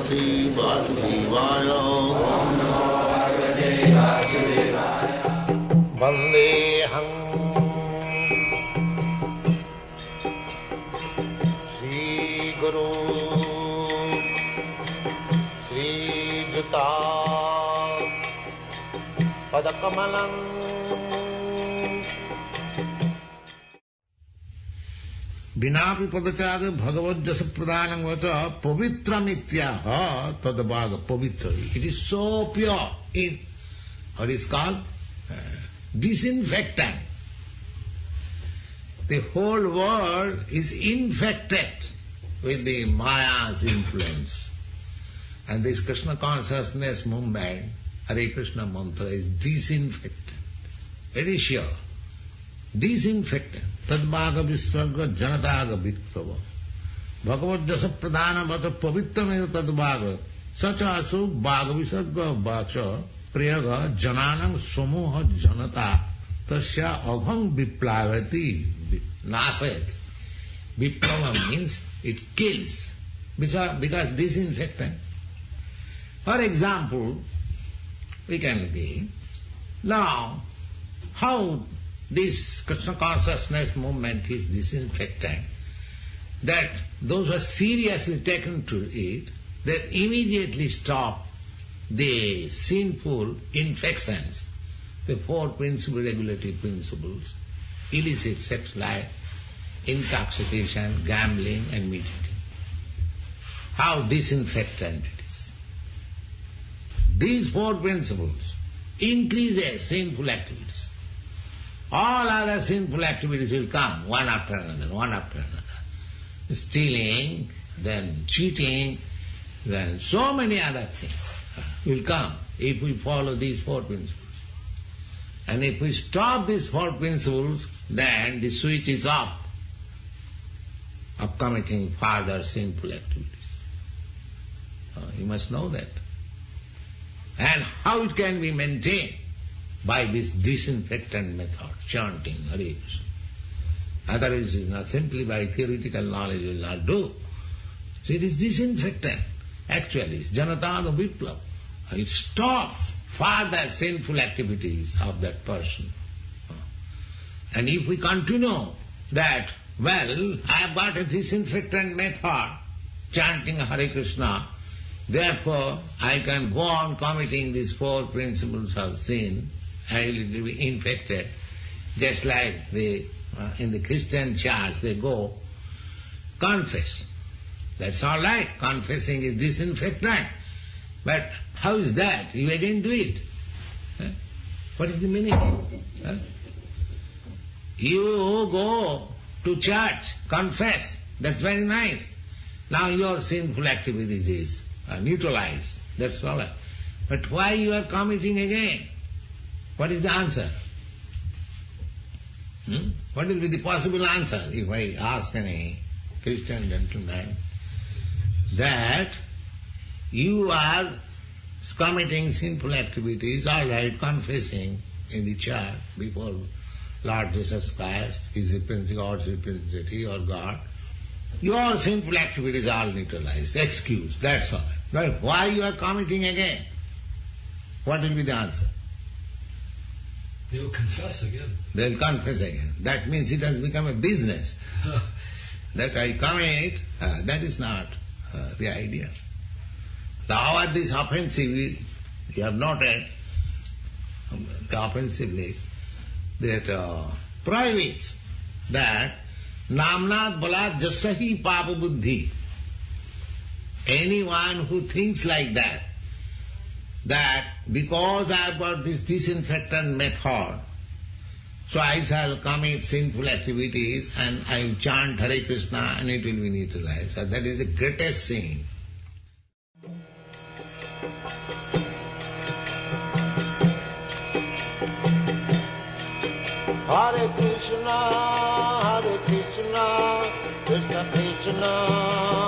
Bhagavate Vasudevaya. Vandeham Sri Guru Sri Juta Padakamalam Vinapi Padachaga Bhagavad Jasa Pradhanam Vacha Pavitramithyaha Tadabhaga Pavitra. It is so pure. What is called? Disinfectant. The whole world is infected with the Maya's influence. And this Krishna consciousness movement, Hare Krishna mantra, is disinfectant. Very sure. Disinfectant. Tadbhaga visvarga janataga vikrava. Bhagavad jasa pradhana vata pavitrameda tadbhaga. Sacha asu bhaga visarga vacha priyaga jananam samoha janata tasya agham viplavati nasayati. Viplava means it kills because disinfectant. For example, we can be now how this Krishna consciousness movement is disinfectant, that those who are seriously taken to it, they immediately stop the sinful infections, the four principal regulative principles, illicit sex life, intoxication, gambling and meat eating. How disinfectant it is. These four principles increase sinful activities. All other sinful activities will come one after another, one after another. Stealing, then cheating, then so many other things will come if we follow these four principles. And if we stop these four principles, then the switch is off of committing further sinful activities. You must know that. And how it can be maintained? By this disinfectant method, chanting Hare Krishna. Otherwise it is not simply by theoretical knowledge will not do. So it is disinfectant. Actually, it's Janata Viplava. It stops further sinful activities of that person. And if we continue that, well, I have got a disinfectant method, chanting Hare Krishna, therefore I can go on committing these four principles of sin, I will be infected. Just like in the Christian church they go, confess. That's all right, confessing is disinfectant. But how is that? You again do it. What is the meaning? You go to church, confess, that's very nice. Now your sinful activities is neutralized, that's all right. But why you are committing again? What is the answer? What will be the possible answer if I ask any Christian gentleman that you are committing sinful activities, all right, confessing in the church before Lord Jesus Christ, His God's representative or God, your sinful activities are all neutralized, excused, that's all. But why you are committing again? What will be the answer? They will confess again. They will confess again. That means it has become a business. That I commit, that is not the idea. However, this offensively, you have noted, the offensive list, that prohibits that namnat balat jasahi papa buddhi. Anyone who thinks like that because I have got this disinfectant method, so I shall commit sinful activities and I will chant Hare Krishna and it will be neutralized. So that is the greatest sin. Hare Krishna, Krishna Krishna,